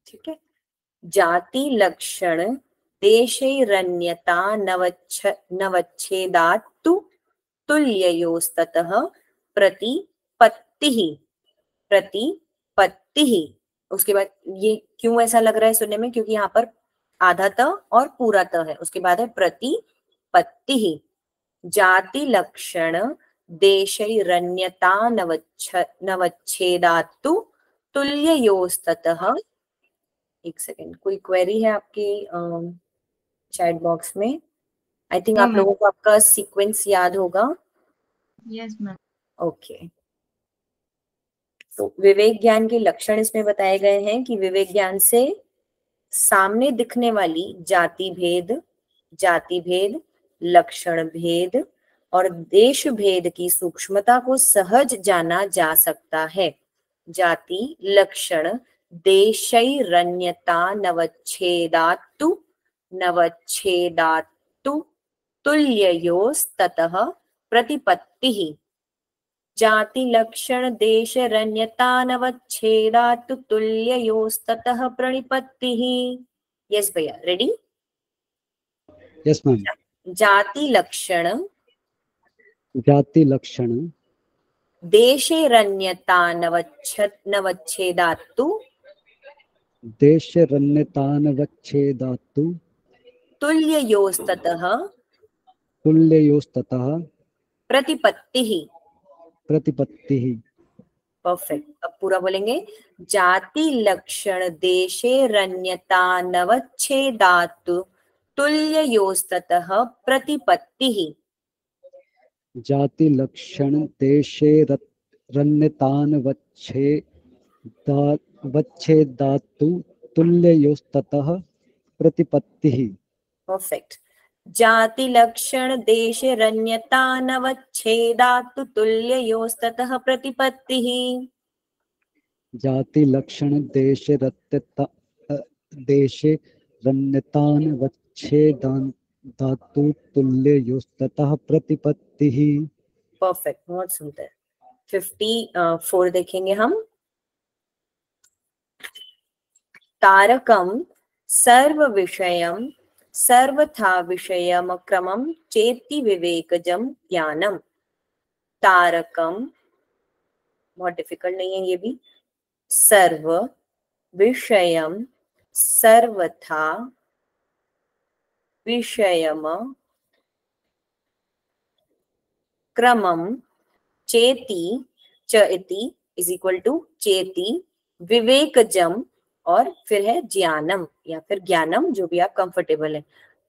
ठीक है। जाति लक्षण देशैरन्यता नवच्छेदात्तु तुल्ययोस्ततः प्रतिपत्तिः प्रतिपत्तिः। उसके बाद ये क्यों ऐसा लग रहा है सुनने में, क्योंकि यहाँ पर आधा त और पूरा त है, उसके बाद है प्रतिपत्तिः। जाति लक्षण देशैरन्यता नवच्छेदात्तु तुल्ययोस्ततः। एक सेकेंड, कोई क्वेरी है आपके चैट बॉक्स में? आई थिंक आप लोगों को आपका सीक्वेंस याद होगा। Yes ma'am. ओके, तो विवेक ज्ञान के लक्षण इसमें बताए गए हैं कि विवेक ज्ञान से सामने दिखने वाली जाति भेद, लक्षण भेद और देश भेद की सूक्ष्मता को सहज जाना जा सकता है। जाति लक्षण देशैरन्यता नवच्छेदात्तु तुल्ययोस्ततः प्रतिपत्तिः। जाति लक्षण देशैरन्यता नवच्छेदात्तु तुल्ययोस्ततः प्रतिपत्तिः। यस भैया, रेडी? Yes ma'am. जाति लक्षण देशैरन्यता नवच्छेदात्तु तुल्ययोस्ततः प्रतिपत्तिः। परफेक्ट। अब पूरा बोलेंगे। जाति लक्षण देशैरन्यता नवच्छेदात्तु तुल्ययोस्ततः प्रतिपत्तिः। जाति लक्षण देशैरन्यतानवच्छेदात्तु तुल्ययोस्ततः प्रतिपत्तिः। परफेक्ट। जाति लक्षण देशैरन्यता नवच्छेदात्तु तुल्ययोस्ततः प्रतिपत्तिः। जाति लक्षण देशैरन्यतानवच्छेदात्तु तुल्ययोस्ततः प्रतिपत्तिः। परफेक्ट, बहुत सुंदर। 54 देखेंगे हम। तारकम सर्व विषयम सर्वथा विषयम क्रमम चेति विवेकजम ज्ञानम। तारकम, बहुत डिफिकल्ट नहीं है ये भी। सर्व विषयम सर्वथा विषयम क्रमम चेति, चेति इज इक्वल टू चेति विवेकजम और फिर है ज्ञानम या फिर ज्ञानम, जो भी आप कंफर्टेबल है।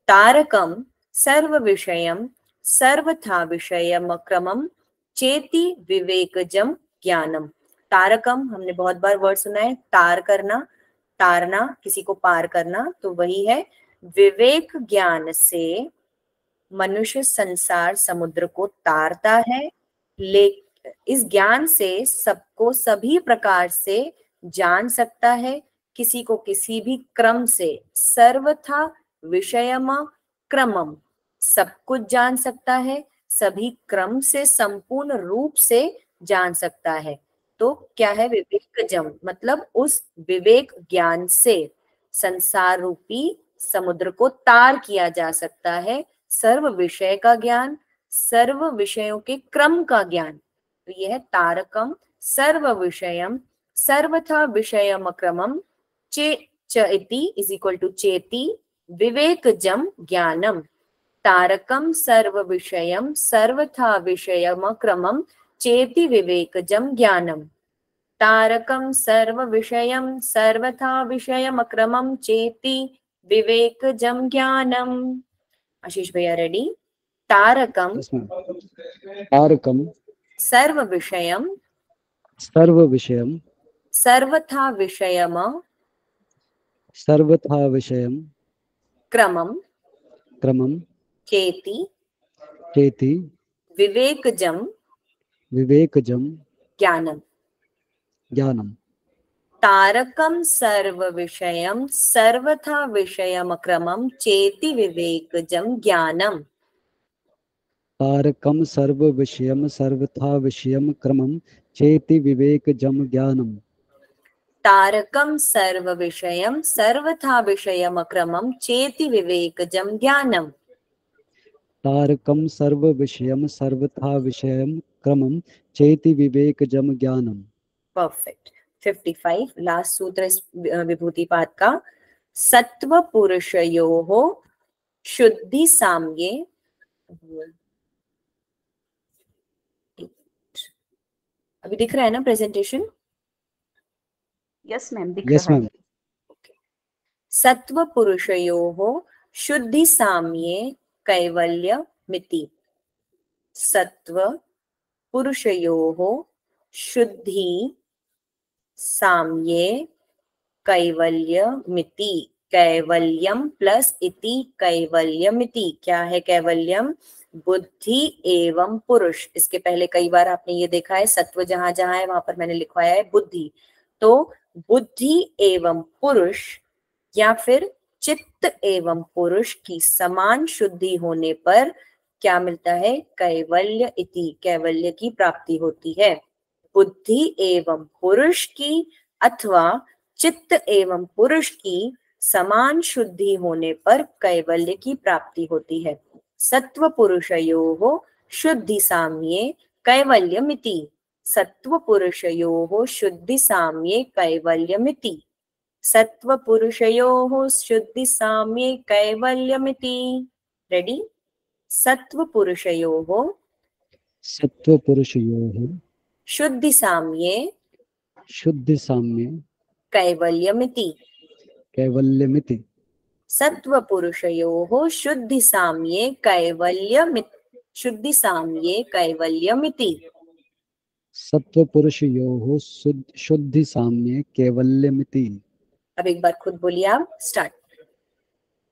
तारकम सर्व विषयम सर्वथा विषयम क्रमम चेति विवेकजम ज्ञानम। तारकम हमने बहुत बार वर्ड सुना है, तार करना, तारना, किसी को पार करना, तो वही है विवेक ज्ञान से मनुष्य संसार समुद्र को तारता है। इस ज्ञान से सबको सभी प्रकार से जान सकता है, किसी को किसी भी क्रम से। सर्वथा विषयम क्रमम, सब कुछ जान सकता है, सभी क्रम से संपूर्ण रूप से जान सकता है। तो क्या है विवेकजम, मतलब उस विवेक ज्ञान से संसार रूपी समुद्र को तार किया जा सकता है। सर्व विषय का ज्ञान, सर्व विषयों के क्रम का ज्ञान, तो यह है तारकम सर्व विषयम सर्वथा विषयम क्रमम चेति इज इक्वल टू चेति विवेकजम ज्ञानम। तारकम सर्व विषयम सर्वथा विषयम क्रमम चेति विवेकजम ज्ञानम। तारकम सर्व विषयम सर्वथा विषयम क्रमम चेति विवेकजम ज्ञानम। आशीष भैया रेडी? तारकम सर्व विषयम सर्वथा विषयम क्रमम चेति विवेकजम ज्ञानम। तारकम सर्व विषयम सर्वथा विषयम क्रमम चेति विवेकजम ज्ञानम। तारकम सर्व विषयम सर्वथा विषयम क्रमम चेति विवेकजम ज्ञानम। तारकम सर्व विषयम सर्वथा विषयम अक्रमम चेति विवेकजम ज्ञानम। तारकम सर्व विषयम सर्वथा विषयम क्रमम चेति विवेकजम ज्ञानम। परफेक्ट। 55 लास्ट सूत्र इस विभूति पाद का। सत्व पुरुषयोः शुद्धि साम्ये, अभी दिख रहा है ना प्रेजेंटेशन? यस मैम, दिख यस रहा है। मैम। सत्व पुरुषयोः शुद्धि साम्ये कैवल्य मिति। सत्व पुरुषयोः शुद्धि साम्ये कैवल्य मिति। कैवल्यम प्लस इति कैवल्यमिति। क्या है कैवल्यम? बुद्धि एवं पुरुष। इसके पहले कई बार आपने ये देखा है, सत्व जहां जहां है वहां पर मैंने लिखवाया है बुद्धि। तो बुद्धि एवं पुरुष या फिर चित्त एवं पुरुष की समान शुद्धि होने पर क्या मिलता है? कैवल्य इति, कैवल्य की प्राप्ति होती है। बुद्धि एवं पुरुष की अथवा चित्त एवं पुरुष की समान शुद्धि होने पर कैवल्य की प्राप्ति होती है। सत्व पुरुषयोः शुद्धि साम्ये कैवल्यमिति। सत्व पुरुषयोः शुद्धि साम्ये कैवल्यमिति। सत्व पुरुषयोः शुद्धि साम्ये कैवल्यमिति। रेडी? सत्व पुरुषयोः सत्व पुरुषयोः शुद्धि साम्ये शुद्धि साम्ये कैवल्यमिति। कैवल्यमिति। सत्व पुरुषयोः शुद्धि साम्ये कैवल्यमिति। शुद्धि साम्ये कैवल्यमिति। सत्व पुरुषयोः शुद्धि साम्ये कैवल्यमिति। अब एक बार खुद बोलिए आप, स्टार्ट।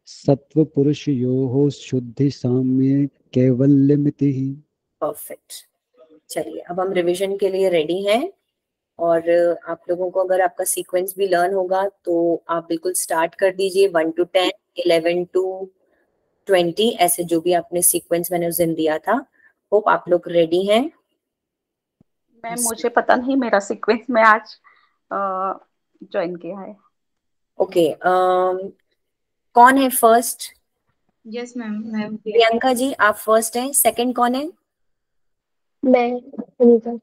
सत्व पुरुषयोः शुद्धि साम्ये कैवल्यमिति। परफेक्ट। चलिए अब हम रिवीजन के लिए रेडी हैं, और आप लोगों को अगर आपका सीक्वेंस भी लर्न होगा तो आप बिल्कुल स्टार्ट कर दीजिए 1 to 10, 11 to 20, ऐसे जो भी आपने सीक्वेंस मैंने उस दिन दिया था। होप आप लोग रेडी हैं। मैम मुझे पता नहीं, मेरा सीक्वेंस में आज ज्वाइन किया है। ओके, कौन है first? Yes ma'am. Priyanka ji आप फर्स्ट हैं। सेकंड कौन है? मैं अनीता।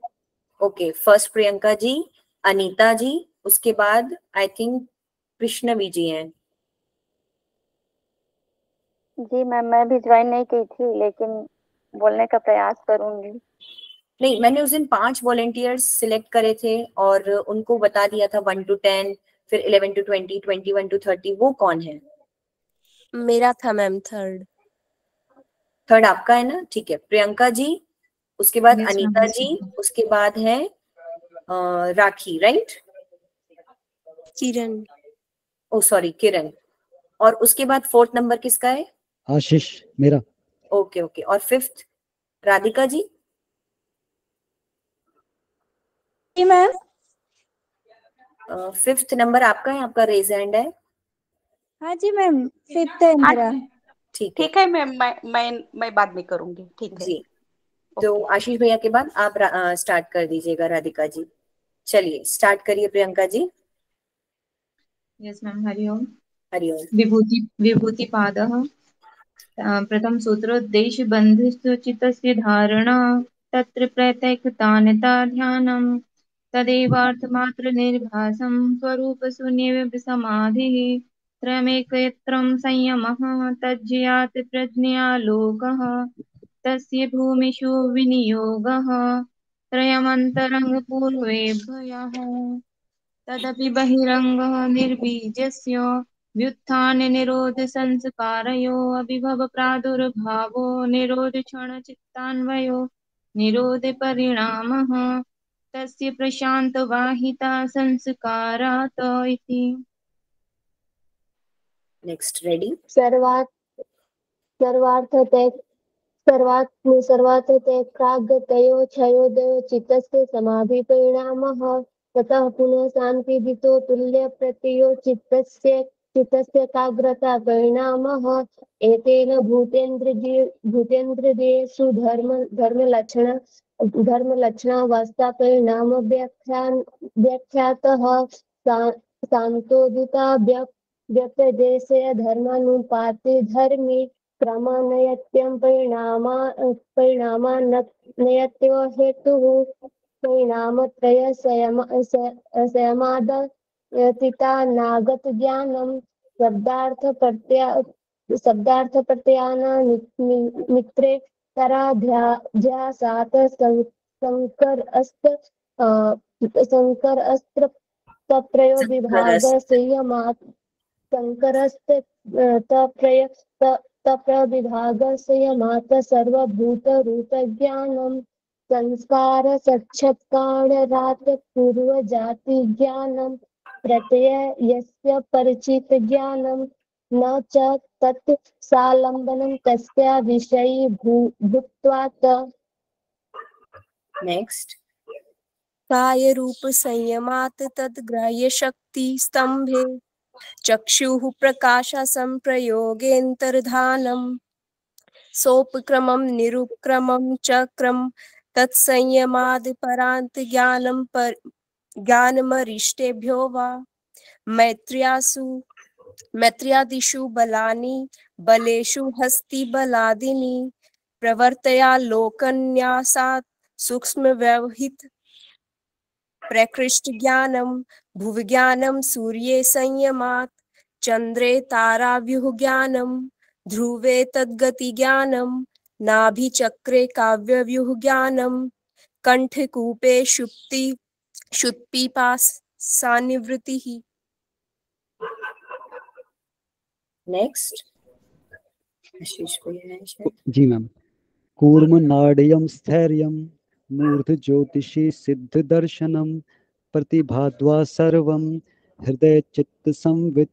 ओके, फर्स्ट प्रियंका जी, अनीता जी, उसके बाद आई थिंक कृष्णवी जी हैं। जी मैम, मैं भी ज्वाइन नहीं की थी लेकिन बोलने का प्रयास करूंगी। नहीं, मैंने उस दिन 5 वॉलेंटियर्स सिलेक्ट करे थे और उनको बता दिया था 1 to 10, फिर 11 to 20, 21 to 30। वो कौन है? मेरा था मैम थर्ड। थर्ड आपका है ना? ठीक है, प्रियंका जी, उसके बाद Yes, अनीता ma'am. जी, उसके बाद है राखी, राइट? किरण। ओ सॉरी, किरण। और उसके बाद फोर्थ नंबर किसका है? आशीष मेरा। Okay okay. और फिफ्थ राधिका जी? जी मैम। फिफ्थ नंबर आपका है, आपका रेज हैंड है। हाँ जी मैम, फिफ्थ है मेरा। ठीक है ठीक है मैम, मैं बाद में करूंगी। ठीक है जी। तो आशीष भैया के बाद आप स्टार्ट कर दीजिएगा राधिका जी। चलिए स्टार्ट करिए प्रियंका जी। Yes ma'am. हरिओम। हरिओम। विभूतिपादः। प्रथम सूत्र, देश बंधुस्तु चित्तस्य धारणा तत्र प्रत्यक्षतान्यता ध्यानम् तदेवार्थमात्र निर्भासं स्वरूप शून्य समाधिः त्रयमेकत्रं संयमः तज्ज्ञात प्रज्ञालोकः तस्य भूमिषु विनियोगः त्रयमन्तरङ्गपूर्वेभ्यः तदपि बहिरङ्गः निर्बीजस्य व्युत्थान निरोध संस्कारयो अभिभव प्रादुर्भावो निरोध क्षण चित्तान्वयो निरोध परिणामः तस्य प्रशांत वाहिता संस्कारात् इति। Next ready? सर्वार्थतैक्राग्रतयो क्षयोदयो चित्तस्य समाधिपरिणामः ततः पुनः शान्तिदितो तुल्यप्रत्ययो चित्तस्य एकाग्रता परिणामः एतेन भूतेन्द्रियेषु धर्मलक्षणावस्था परिणाम व्याख्यातः शांतोदिता व्यपदेशय धर्मानुपाते धर्मे क्रमनयत्यं परिणामान्नयत्यो हेतुः परिणामत्रय संयमादतिता नागत ज्ञानम शब्दार्थ प्रत्याना मित्रे तराध्यासात संकर अस्त्र तप्रयो विभाग संयमात् संकरस्त तप्रविभाग संयमात् सर्वभूत रूप ज्ञानम संस्कार सच्छत्कारणरात पूर्व जाति ज्ञानम प्रत्यय यस्य परिचित ज्ञानम न च तत् सालंबनं तस्या विषयी भूत्वा त नेक्स्ट काय रूप संयमात तद ग्राह्य शक्ति स्तंभे चक्षुः प्रकाश संप्रयोगेन्तर्धानम् सोपक्रमं निरुपक्रमं चक्रम तत्संयमाद परांत ज्ञानमरिष्टेभ्यो वा मैत्र्यादिषु बलानि बलेषु हस्ति बलादिनी प्रवर्तया लोकन्यासात् सूक्ष्म व्यवहित प्रकृष्ट ज्ञानम भुवज्ञानम सूर्ये संयमात् चंद्रे ताराव्यूह ज्ञानम ध्रुवे तद्गति ज्ञानम नाभिचक्रे काव्यव्यूह ज्ञानम कंठकूपे शुत्पिपासानिवृत्तिः। नेक्स्ट आशीष को ये है शायद। जी मैम। कूर्म नाड्यम स्थैर्यम मूर्ध ज्योतिषी सिद्ध दर्शनम प्रतिभाद्वा सर्वम हृदय चित्त संवित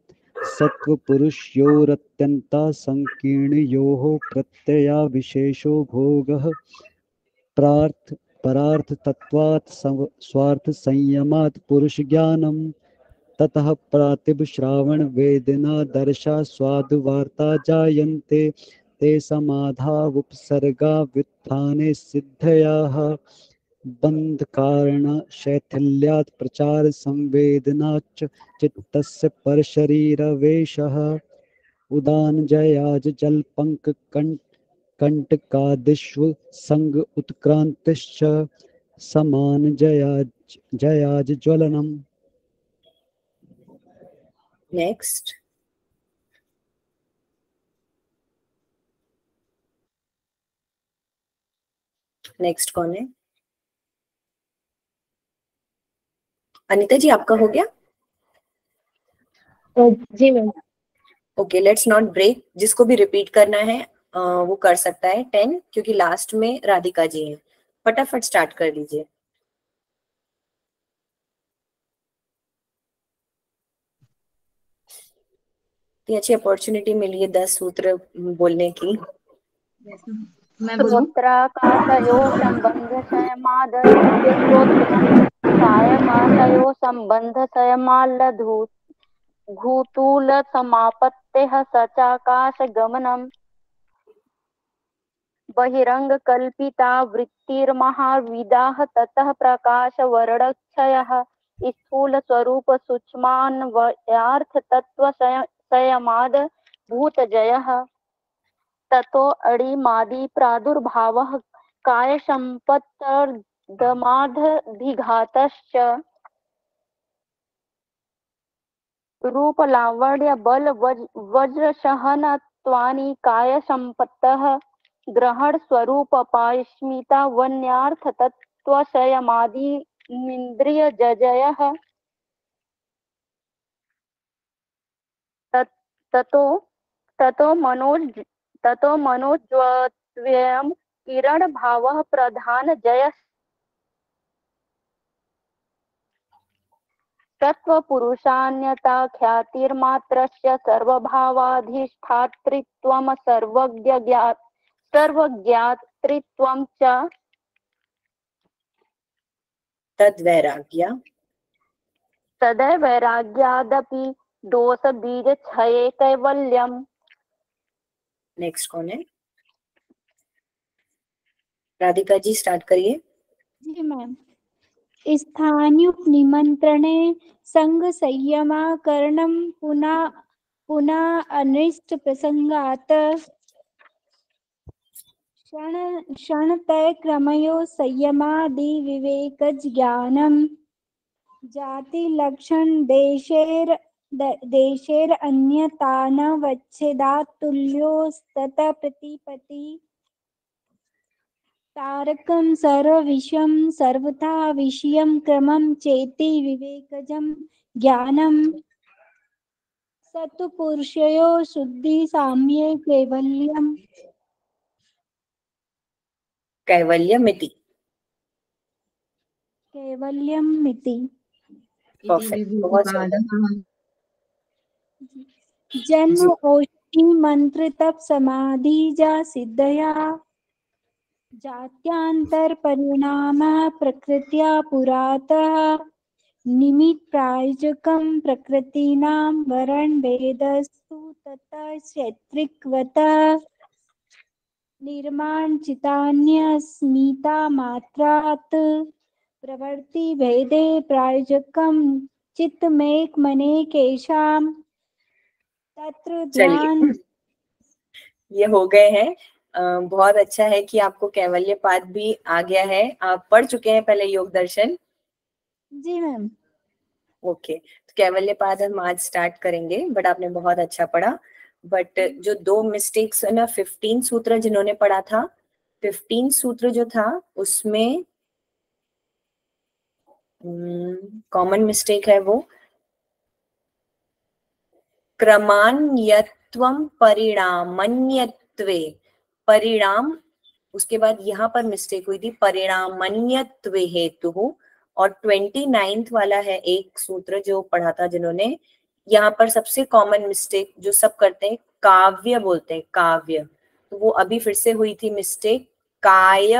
सत्व पुरुषयोरत्यंता संकीर्णयोः प्रत्यया विशेषो भोगः परार्थ तत्वात् स्वार्थ संयमात् पुरुष ज्ञानम ततः प्रातिभ श्रावण वेदना दर्शा स्वाद वार्ता जायन्ते ते समाधावुपसर्गा व्युत्थाने सिद्धयाः बंध कारण शैथिल्यात् प्रचार संवेदनाच्च चित्तस्य परशरीरवेशः उदान जयाज जलपंक कंटकादिष्व संग उत्क्रांतिश्च समान जयाज ज्वलनम। नेक्स्ट नेक्स्ट कौन है? अनीता जी आपका हो गया? जी ma'am. Okay let's not break. जिसको भी रिपीट करना है वो कर सकता है 10, क्योंकि लास्ट में राधिका जी हैं। फटाफट स्टार्ट कर लीजिए। इतनी अच्छी अपॉर्चुनिटी मिली है 10 सूत्र बोलने की। मैं बोलूं? श्रोत्राकाशयो संबंध श्रोत्राकाशयो संबंध संयमाल्लधू घूतूल समापत्तेः सचाकाश गमनम् बहिरंग कल्पिता वृत्तिर्महाविदाः ततः प्रकाश वर्णक्षयः स्थूल स्वरूप सूक्ष्मान्वयार्थ तत्व संयमाद भूतजयः ततो अणिमादि प्रादुर्भावः काय संपत्तर्दमादधिघातश्च रूप लावण्य बल वज्रशहनत्वानि काय संपत्तः ग्रहण स्वरूप पायस्मिता वन्यार्थ तत्व संयमादि इंद्रिय जजयः ततो मनोज्वयं किरण भावः प्रधान जय तत्व पुरुषान्यता ख्यातिर्मात्रस्य सर्वभावाधिष्ठातृत्वं सर्वज्ञातृत्वं च तद्वैराग्यादपि दोष बीज क्षये कैवल्यम। नेक्स्ट कौन है? राधिका जी स्टार्ट करिए। जी मैम। स्थान्युपनिमन्त्रणे सङ्गसंयमाकरणं पुनः पुनः अनिष्टप्रसङ्गात् क्षणतयक्रमयो संयमादिविवेकज्ञानं जातिलक्षणदेशैरन्यतानवच्छेदात् तुल्योस्ततः प्रतिपत्ति तारकं सर्वविषयं सर्वथा विषयं क्रमं चेति विवेकजं ज्ञानं स तु पुरुषयो शुद्धि साम्ये कैवल्यमिति। कैवल्यमिति। परफेक्ट, बहुत सुंदर। जन्म औषधि मंत्र तप समाधि जा सिद्धया जात्यांतर परिणाम प्रकृत्या पुरातः निमित्त प्रायोजकं प्रकृतीनां वरण वेदस्तु ततः क्षेत्रिकवतः निर्माण चितान्यस्मिता मात्रात् प्रवृत्ति भेदे प्रायोजकं चित्तमेकमनेकेषां तत्र ध्यान। ये हो गए हैं। बहुत अच्छा है कि आपको कैवल्यपाद भी आ गया है। आप पढ़ चुके हैं पहले योग दर्शन? जी मैम। ओके, तो कैवल्यपाद हम आज स्टार्ट करेंगे, बट आपने बहुत अच्छा पढ़ा। बट जो 2 मिस्टेक्स है ना, 15 सूत्र जिन्होंने पढ़ा था, 15 सूत्र जो था उसमें कॉमन मिस्टेक है वो क्रमान्यत्वम परिणामन्यत्वे, परिणाम, उसके बाद यहाँ पर मिस्टेक हुई थी परिणामन्यत्वे हेतु। और 29th वाला है एक सूत्र जो पढ़ा था जिन्होंने, यहाँ पर सबसे कॉमन मिस्टेक जो सब करते हैं काव्य बोलते हैं, काव्य, तो वो अभी फिर से हुई थी मिस्टेक, काय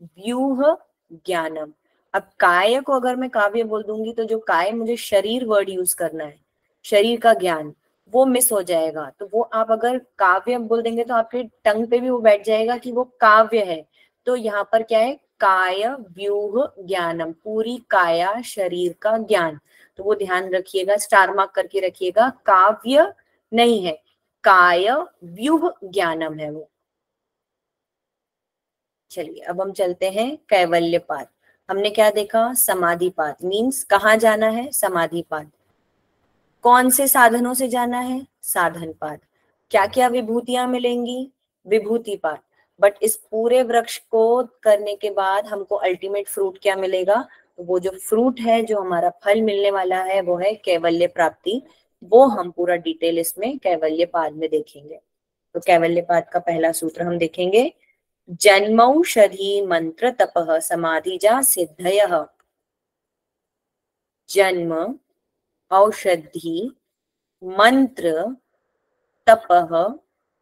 व्यूह ज्ञानम। अब काय को अगर मैं काव्य बोल दूंगी तो जो काय मुझे शरीर वर्ड यूज करना है, शरीर का ज्ञान, वो मिस हो जाएगा। तो वो आप अगर काव्य बोल देंगे तो आपके टंग पे भी वो बैठ जाएगा कि वो काव्य है। तो यहाँ पर क्या है, काय व्यूह ज्ञानम, पूरी काया शरीर का ज्ञान। तो वो ध्यान रखिएगा, स्टार मार्क करके रखिएगा, काव्य नहीं है, काय व्यूह ज्ञानम है वो। चलिए अब हम चलते हैं कैवल्यपाद। हमने क्या देखा, समाधिपाद मीन्स कहाँ जाना है, समाधिपाद। कौन से साधनों से जाना है, साधनपाद। क्या क्या विभूतियां मिलेंगी, विभूतिपाद। बट इस पूरे वृक्ष को करने के बाद हमको अल्टीमेट फ्रूट क्या मिलेगा, तो वो जो फ्रूट है, जो हमारा फल मिलने वाला है, वो है कैवल्य प्राप्ति। वो हम पूरा डिटेल इसमें कैवल्यपाद में देखेंगे। तो कैवल्यपाद का पहला सूत्र हम देखेंगे, जन्मौषधि मंत्र तपः समाधिजा सिद्धयः। जन्म औषधि मंत्र तपः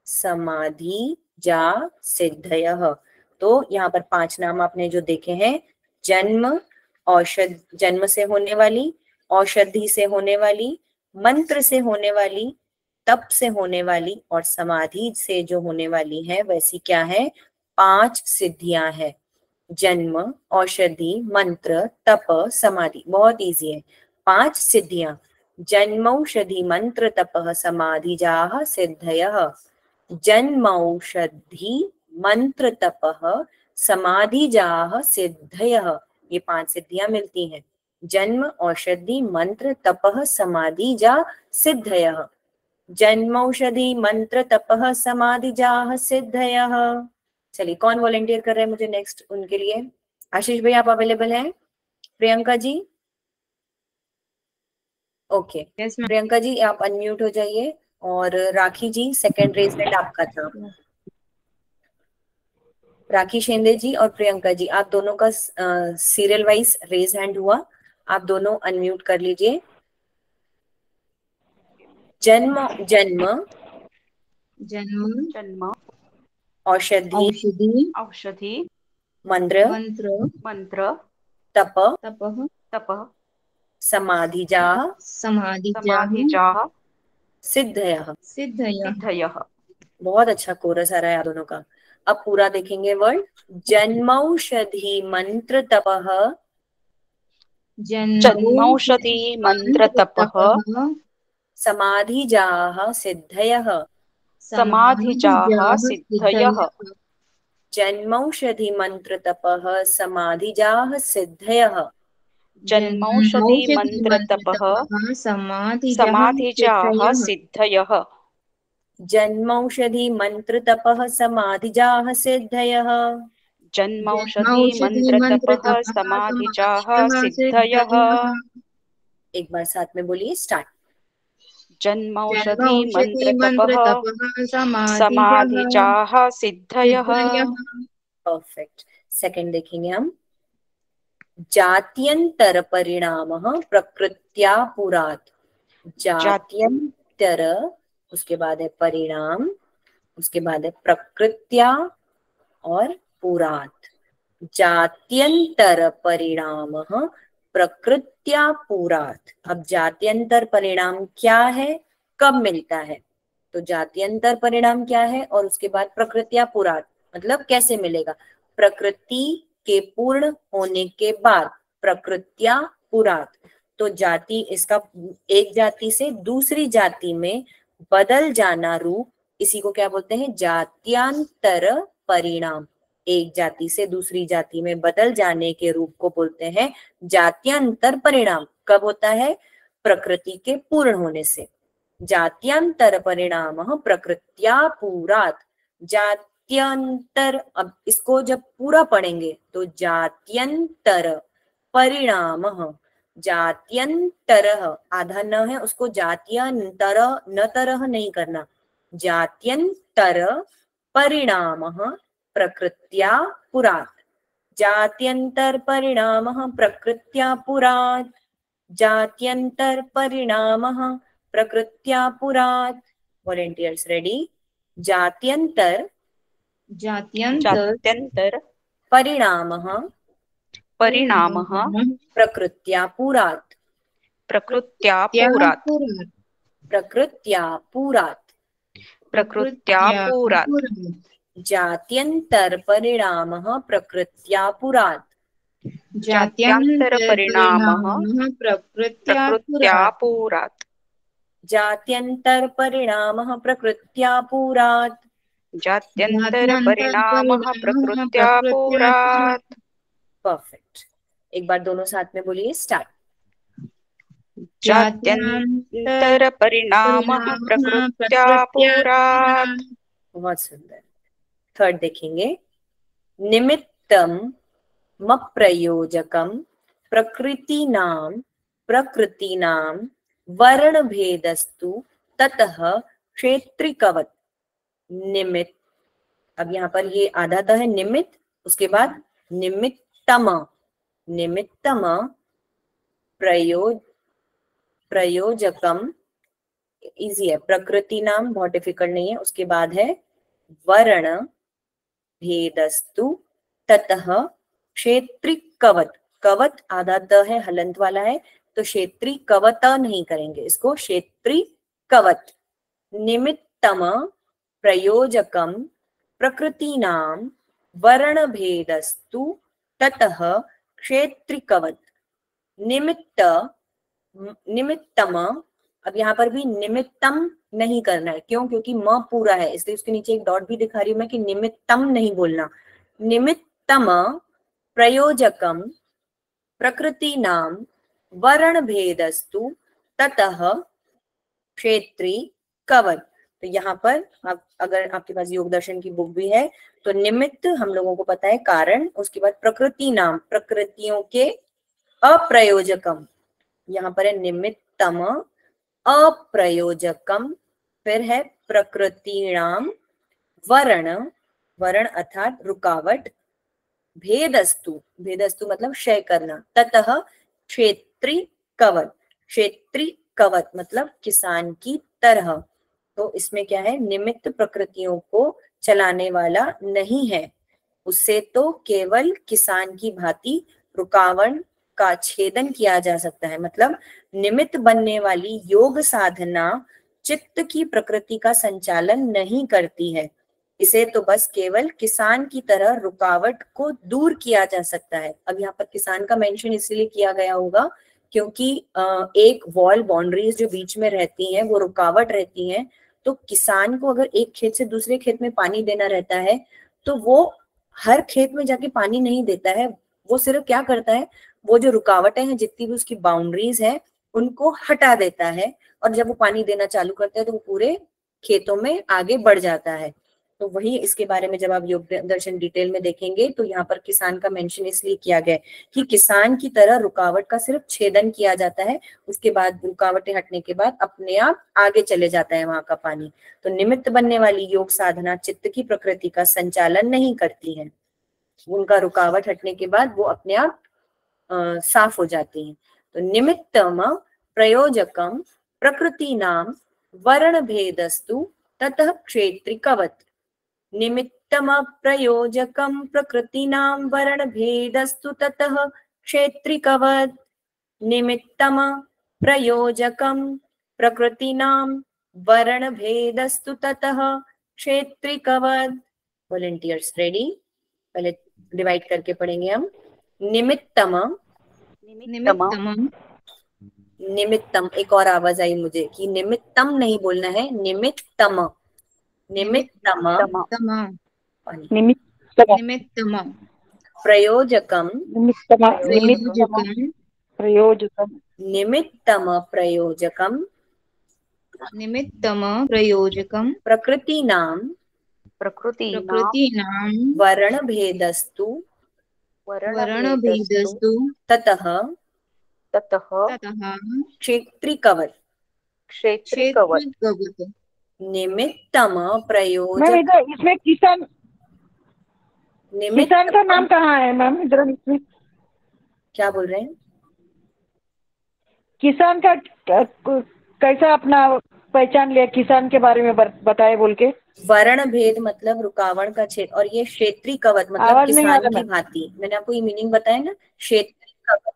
समाधि जा सिद्धयः। तो यहाँ पर 5 नाम आपने जो देखे हैं, जन्म, औषध, जन्म से होने वाली, औषधि से होने वाली, मंत्र से होने वाली, तप से होने वाली और समाधि से जो होने वाली है, वैसी क्या है, 5 सिद्धियां हैं। जन्म, औषधि, मंत्र, तप, समाधि, बहुत इजी है। 5 सिद्धियां, जन्मौषधि मंत्र तपः समाधिजाः सिद्धयः। जन्मौषधि मंत्र तपः समाधिजाः सिद्धयः, ये 5 सिद्धियां मिलती हैं। जन्म, औषधि, मंत्र, तपः, समाधिजा सिद्धयः। जन्मौषधि मंत्र तपः समाधिजाः सिद्धयः। चलिए कौन वॉलंटियर कर रहे हैं मुझे नेक्स्ट उनके लिए? आशीष भाई आप अवेलेबल हैं? प्रियंका जी? ओके प्रियंका जी आप अनम्यूट हो जाइए। और राखी जी, सेकंड रेज हैंड आपका था। राखी शिंदे जी और प्रियंका जी, आप दोनों का सीरियल वाइज रेज हैंड हुआ, आप दोनों अनम्यूट कर लीजिए। जन्म, जन्म, जन्म, जन्म, औषधि, औषधि, औषधि, मंत्र, मंत्र, मंत्र, तप, तपः, तपः, समाधिजाः समाधिजाः सिद्धयः। सिद्धयः। सिद्धयः। बहुत अच्छा कोरस आ रहा है आप दोनों का। अब पूरा देखेंगे वर्ड, जन्मौषधि मंत्र तपः जन्मौषधि मंत्रतपः समाधिजाः सिद्धयः समाधिजाः सिद्धयः जन्मौषधि मंत्रतपः समाधिजाः सिद्धयः जन्मौषधि मंत्रतपः समाधिजाः सिद्धयः जन्मौषधि मंत्रतपः समाधिजाः सिद्धयः जन्मौषधि मंत्रतपः समाधिजाः सिद्धयः। एक बार साथ में बोलिए, स्टार्ट। जन्मौषधि मंत्रतपः समाधिजाः सिद्धयः। परफेक्ट। सेकंड देखेंगे हम। जात्यंतर परिणामः प्रकृत्या पुरात्। जात्यंतर, उसके बाद है परिणाम, उसके बाद है प्रकृत्या और पुरात्। जात्यंतर परिणामः प्रकृत्या पुरात्। अब जात्यंतर परिणाम क्या है, कब मिलता है? तो जात्यंतर परिणाम क्या है और उसके बाद प्रकृत्या पुरात् मतलब कैसे मिलेगा? प्रकृति के पूर्ण होने के बाद प्रकृत्या पुरात्। तो जाति, इसका एक जाति से दूसरी जाति में बदल जाना रूप, इसी को क्या बोलते हैं? जात्यांतर परिणाम। एक जाति से दूसरी जाति में बदल जाने के रूप को बोलते हैं जात्यांतर परिणाम। कब होता है? प्रकृति के पूर्ण होने से। जात्यांतर परिणामः प्रकृत्या पुरात्। जात्यंतर, अब इसको जब पूरा पढ़ेंगे तो जात्यंतर परिणामः, जात्यंतरः आधा न है, उसको जात्यंतर न तरह नहीं करना। जात्यंतर परिणामः प्रकृत्या पुरात्। जात्यंतर परिणामः प्रकृत्या पुरात्। जात्यंतर परिणामः प्रकृत्या पुरात्। Volunteers ready? जात्यंतर परिणामः प्रकृत्या पुरात्। प्रकृत्या पुरात्। प्रकृत्या पुरात्। प्रकृत्या पुरात्। जात्यंतर परिणामः प्रकृत्या पुरात्। जात्यंतर परिणामः प्रकृत्या पुरात्। जात्यंतर परिणामः प्रकृत्या पुरात्। जात्यंतर परिणामः प्रकृत्या पुरात्। परफेक्ट। एक बार दोनों साथ में बोलिए, स्टार्ट। जात्यंतर परिणामः प्रकृत्या पुरात्। बहुत सुंदर। थर्ड देखेंगे। निमित्तम मप्रयोजकम प्रकृतिनां वर्ण भेदस्तु ततः क्षेत्रिकवत्। निमित्त, अब यहाँ पर ये आधा तो है निमित्त, उसके बाद निमित्तम। निमित्तम प्रयोजकम इजी है, प्रकृति नाम बहुत डिफिकल्ट नहीं है। उसके बाद है वर्ण भेदस्तु ततः क्षेत्रिकवत्। कवत आधा द है, हलंत वाला है, तो क्षेत्री कवत नहीं करेंगे, इसको क्षेत्री कवत। निमित्तम प्रयोजकम प्रकृतिनां वर्ण भेदस्तु ततः क्षेत्रिकवत्। निमित्तम, अब यहाँ पर भी निमित्तम नहीं करना है, क्यों? क्योंकि म पूरा है, इसलिए उसके नीचे एक डॉट भी दिखा रही हूं मैं कि निमित्तम नहीं बोलना। निमित्तम प्रयोजकम प्रकृतिनां वर्ण भेदस्तु ततः क्षेत्रिकवत्। तो यहाँ पर अगर आपके पास योग दर्शन की बुक भी है तो निमित्त हम लोगों को पता है कारण, उसके बाद प्रकृति नाम प्रकृतियों के अप्रयोजकम, यहाँ पर है निमित्तम अप्रयोजकम, फिर है प्रकृतिणाम वर्ण, वर्ण अर्थात रुकावट, भेदस्तु, भेदस्तु मतलब क्षय करना, ततः क्षेत्रिकवत्, क्षेत्रिकवत् मतलब किसान की तरह। तो इसमें क्या है? निमित्त प्रकृतियों को चलाने वाला नहीं है, उससे तो केवल किसान की भांति रुकावट का छेदन किया जा सकता है। मतलब निमित्त बनने वाली योग साधना चित्त की प्रकृति का संचालन नहीं करती है, इसे तो बस केवल किसान की तरह रुकावट को दूर किया जा सकता है। अब यहाँ पर किसान का मेंशन इसलिए किया गया होगा क्योंकि एक वॉल बाउंड्रीज जो बीच में रहती हैं वो रुकावट रहती हैं। तो किसान को अगर एक खेत से दूसरे खेत में पानी देना रहता है तो वो हर खेत में जाके पानी नहीं देता है, वो सिर्फ क्या करता है, वो जो रुकावटें हैं जितनी भी उसकी बाउंड्रीज है उनको हटा देता है, और जब वो पानी देना चालू करता है तो वो पूरे खेतों में आगे बढ़ जाता है। तो वही इसके बारे में जब आप योग दर्शन डिटेल में देखेंगे तो यहाँ पर किसान का मेंशन इसलिए किया गया है कि किसान की तरह रुकावट का सिर्फ छेदन किया जाता है, उसके बाद रुकावटें हटने के बाद अपने आप आगे चले जाता है वहां का पानी। तो निमित्त बनने वाली योग साधना चित्त की प्रकृति का संचालन नहीं करती है, उनका रुकावट हटने के बाद वो अपने आप साफ हो जाती हैं। तो निमित्तम प्रयोजकम प्रकृति नाम वर्ण भेदस्तु ततः क्षेत्रिकवत्। निमित्तम प्रयोजकम प्रकृतीनां वर्ण भेदस्तु ततः क्षेत्रिकवत्। निमित्तम प्रयोजकम प्रकृतीनां वर्ण भेदस्तु ततः क्षेत्रिकवत्। Volunteers ready? पहले डिवाइड करके पढ़ेंगे हम। निमित्तम, निमित्तम, एक और आवाज आई मुझे कि निमित्तम नहीं बोलना है, निमित्तम, निमित्तम, निमित्तम प्रयोजकम, निमित्तम प्रयोजकम प्रकृतीनां वर्ण भेदस्तु ततः क्षेत्रिकवत्। निमित्तम प्रयोजक, इसमें किसान, किसान का नाम कहाँ है मैम? इधर इसमें क्या बोल रहे हैं? किसान का कैसा अपना पहचान लिया, किसान के बारे में बताए बोल के। वर्ण भेद मतलब रुकावट का क्षेत्र, और ये क्षेत्रीय कवच मतलब किसान की भांति। मैंने आपको ये मीनिंग बताया ना, क्षेत्रीय कवच,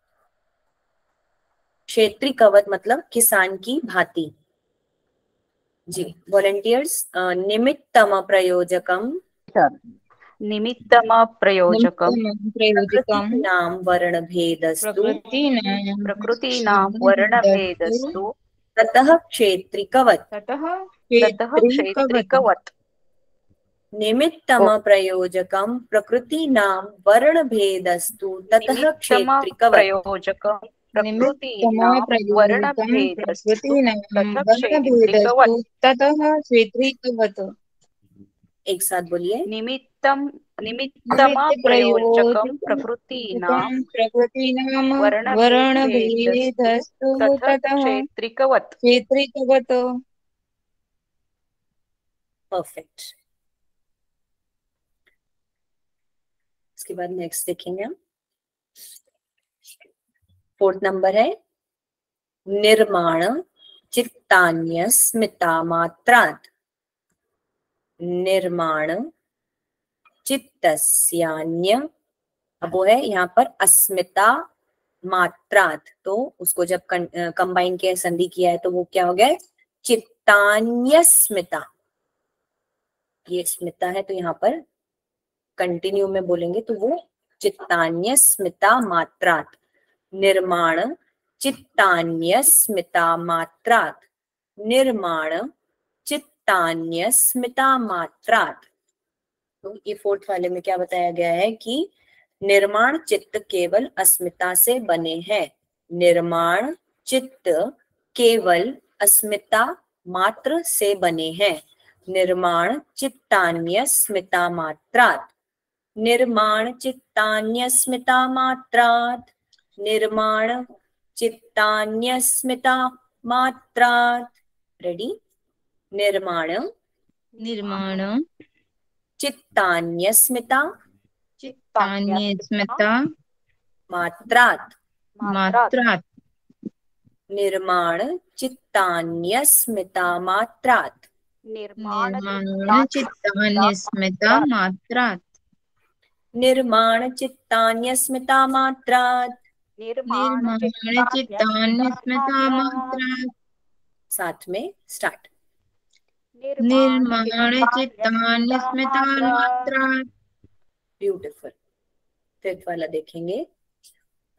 क्षेत्रीय कवच मतलब किसान की भांति। जी वॉलंटियर्स, निमित्तम प्रयोजकम, निमित्तम प्रयोजकम नाम वर्ण भेदस्तु, प्रकृतीनां वर्ण भेदस्तु ततः क्षेत्रिकवत्। क्षेत्रिकवत्। निमित्तम प्रयोजकम प्रकृतीनां वर्ण भेदस्तु ततः क्षेत्रिकवत्। प्रयोजकम प्रकृतीनां वर्ण भेदस्तु ततः क्षेत्रिकवत्। एक साथ बोलिए। निमित्तम प्रयोजकम प्रकृतीनां वर्ण भेदस्तु ततः क्षेत्रिकवत्। परफेक्ट। इसके बाद नेक्स्ट देखेंगे हम। 4th नंबर है निर्माण चित्तान्य स्मिता मात्रात्। निर्माण चित्तस्यान्य, अब वो है यहाँ पर अस्मिता मात्रात्, तो उसको जब कंबाइन किया, संधि किया है तो वो क्या हो गया? चित्तान्य स्मिता। ये स्मिता है तो यहाँ पर कंटिन्यू में बोलेंगे तो वो चित्तान्य स्मिता मात्रात्। निर्माण चित्तान्य स्मिता मात्रात्। निर्माण चित्तान्य स्मिता मात्रात्। तो ये 4th वाले में क्या बताया गया है कि निर्माण चित्त केवल अस्मिता से बने हैं। निर्माण चित्त केवल अस्मिता मात्र से बने हैं। निर्माण चित्तान्य स्मिता मात्रात्। निर्माण चित्तान्य स्मिता मात्रात्। निर्माण चित्तान्य स्मिता मात्रात्। रेडी? निर्माण चित्तान्य स्मिता मात्रात्। निर्माण चित्तान्य स्मिता मात्रात्। निर्माण निर्माण चित्तान्य स्मिता मात्रात्। साथ में स्टार्ट। निर्माण चित्तानि स्मितानि मात्रा। ब्यूटीफुल। फिफ्थ वाला देखेंगे।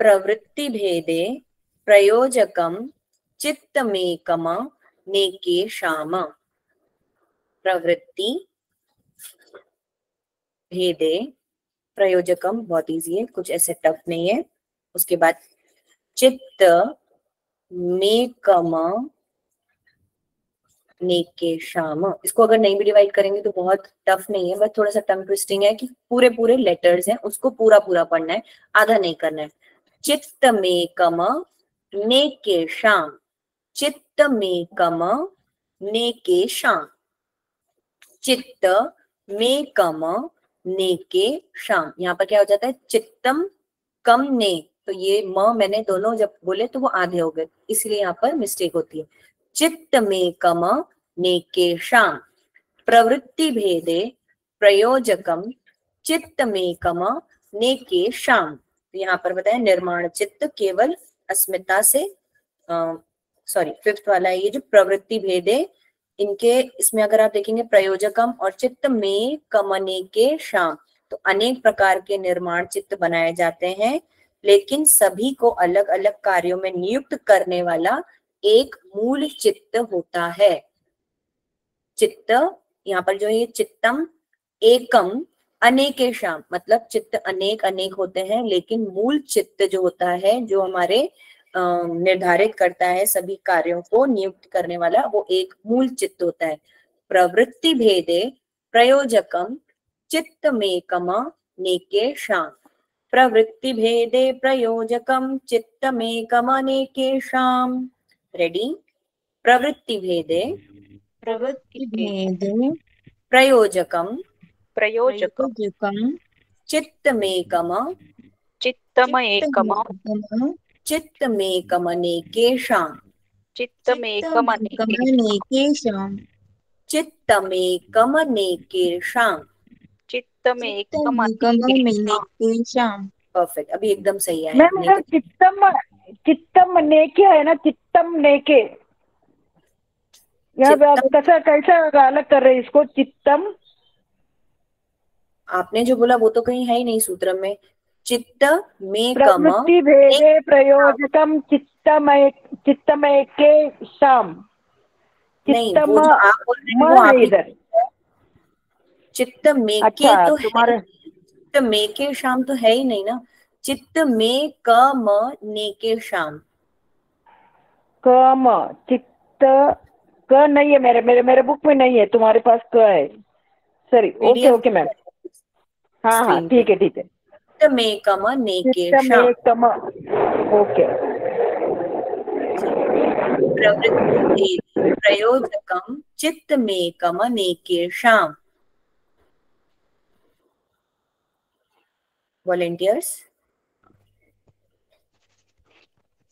प्रवृत्ति भेदे प्रयोजकम चित्तमेकम नेकेषाम। प्रवृत्ति भेदे प्रयोजकम बहुत इजी है, कुछ ऐसे टफ नहीं है। उसके बाद चित्त मेकम नेकेषाम। इसको अगर नहीं भी डिवाइड करेंगे तो बहुत टफ नहीं है, बस थोड़ा सा टंग ट्विस्टिंग है कि पूरे पूरे लेटर्स हैं, उसको पूरा पूरा पढ़ना है, आधा नहीं करना है। चित्तमेकम नेकेषाम। चित्तमेकम नेकेषाम। चित्त मेकम नेकेषाम। यहाँ पर क्या हो जाता है, चित्तम कम ने, तो ये म मैंने दोनों जब बोले तो वो आधे हो गए, इसलिए यहाँ पर मिस्टेक होती है। चित्तमेकम नेकेषाम। प्रवृत्ति भेदे प्रयोजकम चित्तमेकम नेकेषाम। तो यहाँ पर बताया निर्माण चित्त केवल अस्मिता से, सॉरी फिफ्थ वाला है ये जो प्रवृत्ति भेदे, इनके इसमें अगर आप देखेंगे प्रयोजकम और चित्त में कमने के शाम, तो अनेक प्रकार के निर्माण चित्त बनाए जाते हैं, लेकिन सभी को अलग अलग कार्यों में नियुक्त करने वाला एक मूल चित्त होता है। चित्त यहाँ पर जो ये चित्तम एकम अनेकेषाम, मतलब चित्त अनेक अनेक होते हैं, लेकिन मूल चित्त जो होता है, जो हमारे निर्धारित करता है सभी कार्यों को नियुक्त करने वाला, वो एक मूल चित्त होता है। प्रवृत्ति भेदे प्रयोजकम चित्तमेकम नेकेषाम। प्रवृत्ति भेदे प्रयोजकम चित्तमेकम नेकेषाम। रेडी? प्रवृत्ति भेदे प्रयोजकम चित्तमेकम चित्तमेकम नेकेषाम। चित्तमेकम नेकेषाम। परफेक्ट, अभी एकदम सही है। मैम चित्तम नेके है ना, चित्तम नेके, यहाँ पे आप कैसा अलग कर रहे हैं इसको? चित्तम आपने जो बोला वो तो कहीं है ही नहीं सूत्र में। चित्त में प्रवृत्ति भेदे प्रयोजकम चित्तमेके शाम। नहीं, वो जो आप बोल रहे हैं वो आप इधर चित्त में के तो तुम्हारे चित्त में के शाम तो है ही नहीं ना। चित्त में कम नेके शाम। कम चित्त क नहीं है मेरे बुक में नहीं है, तुम्हारे पास क है। Sorry, okay ma'am. हाँ ठीक है। चित्त में कम नेके शाम। ओके। प्रवृत्ति प्रयोजकम चित्त में कम नेके शाम। वॉलेंटियर्स?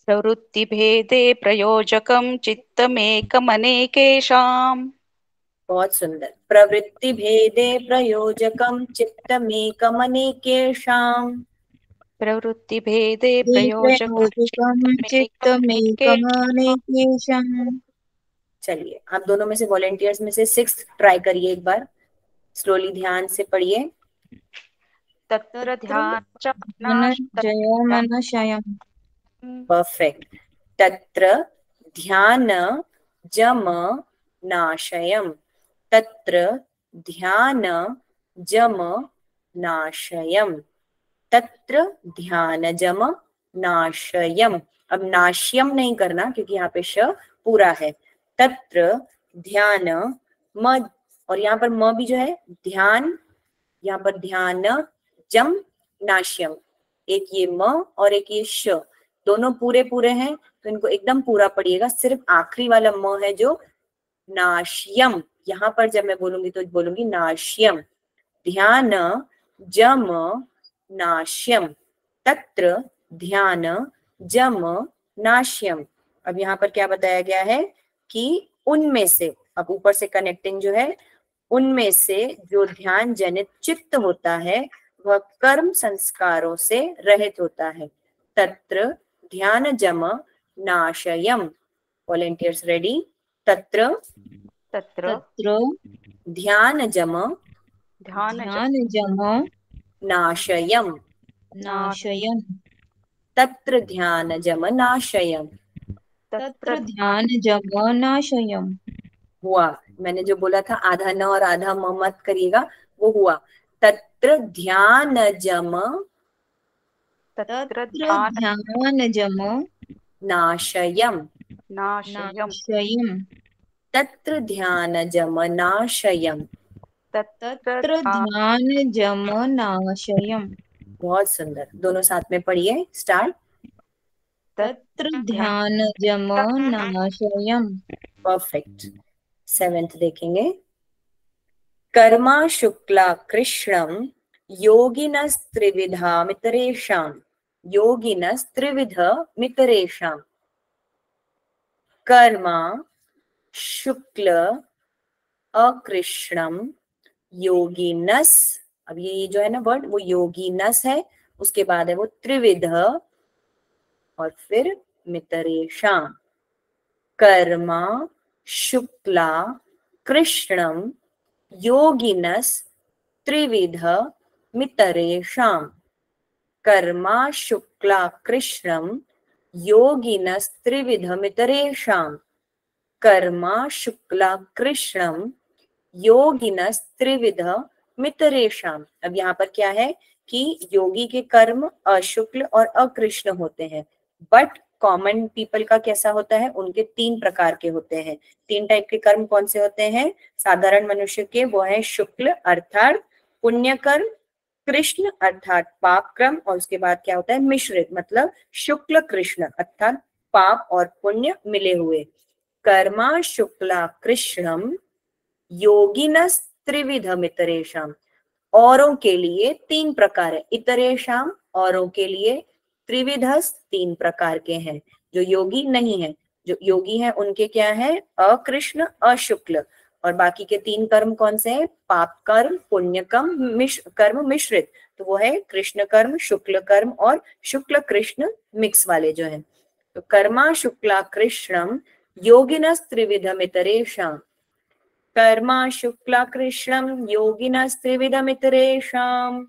प्रवृत्ति भेदे प्रयोजकम चित्तमेकमनेकेषाम्। बहुत सुंदर। प्रवृत्ति भेदे प्रयोजकम चित्तमेकमनेकेषाम्। प्रवृत्ति भेदे प्रयोजकम चित्तमेकमनेकेषाम्। चलिए, आप दोनों में से वॉलेंटियर्स में से 6 ट्राई करिए एक बार, स्लोली ध्यान से पढ़िए। तत्र ध्यान परफेक्ट। तत्र ध्यान जम नाशयम। तत्र ध्यान जम नाशयम। तत्र ध्यान जम नाशयम। अब नाश्यम नहीं करना क्योंकि यहाँ पे श पूरा है। तत्र ध्यान म, और यहाँ पर म भी जो है ध्यान, यहाँ पर ध्यान जम नाश्यम, एक ये म और एक ये श, दोनों पूरे पूरे हैं तो इनको एकदम पूरा पढ़िएगा। सिर्फ आखिरी वाला म है जो नाश्यम, यहाँ पर जब मैं बोलूंगी तो बोलूंगी नाश्यम। ध्यान जम नाश्यम। तत्र ध्यान जम नाश्यम। अब यहाँ पर क्या बताया गया है कि उनमें से, अब ऊपर से कनेक्टिंग जो है, उनमें से जो ध्यान जनित चित्त होता है वह कर्म संस्कारों से रहित होता है। तत्र ध्यान जम नाशयम। Volunteers ready? तत्र तत्र तत्र ध्यानजम ध्यानजम नाशयम् नाशयम् तत्र ध्यानजम नाशयम्। तत्र ध्यानजम नाशयम्। हुआ, मैंने जो बोला था आधा न और आधा म मत करिएगा, वो हुआ। तत्र ध्यानजम तत्र ध्यानजम नाशयम् नाशयम्। तत्र ध्यानजम नाशयम्। तत्र ध्यानजम नाशयम्। बहुत सुंदर, दोनों साथ में पढ़िए। स्टार्ट। तत्र ध्यानजम नाशयम्। परफेक्ट। 7th देखेंगे। कर्मा शुक्ला कृष्णम योगिनस्त्रिविधा मितरेषाम्। योगिनस्त्रिविध मितरेषाम्। कर्मा शुक्ल अकृष्णम योगिनस, अब ये जो है ना वर्ड, वो योगिनस है, उसके बाद है वो त्रिविध और फिर मितरेषाम्। कर्मा शुक्ला कृष्णम योगिनस त्रिविध मितरेषाम्। कर्मा शुक्ला कृष्णम योगिनस त्रिविध मितरेषाम्। कर्मा शुक्ला कृष्णम योगिनस त्रिविध मितरेषाम्। अब यहाँ पर क्या है कि योगी के कर्म अशुक्ल और अकृष्ण होते हैं, बट कॉमन पीपल का कैसा होता है, उनके 3 प्रकार के होते हैं। 3 टाइप के कर्म कौन से होते हैं साधारण मनुष्य के? वो है शुक्ल अर्थात पुण्य कर्म, कृष्ण अर्थात पाप कर्म, और उसके बाद क्या होता है मिश्रित, मतलब शुक्ल कृष्ण अर्थात पाप और पुण्य मिले हुए। कर्मा शुक्ला कृष्णम योगिनस त्रिविधम इतरेषाम। औरों के लिए 3 प्रकार है, इतरेषाम औरों के लिए, त्रिविधस 3 प्रकार के हैं। जो योगी नहीं है, जो योगी है उनके क्या है अकृष्ण अशुक्ल, और बाकी के 3 कर्म कौन से हैं? पाप कर्म, पुण्य कर्म मिश्रित, तो वो है कृष्ण कर्म, शुक्ल कर्म और शुक्ल कृष्ण मिक्स वाले जो है। तो कर्मा शुक्ला कृष्णम योगिनस त्रिविधम इतरेषाम। कर्मा शुक्ला कृष्णम योगिनस त्रिविधम इतरेषाम।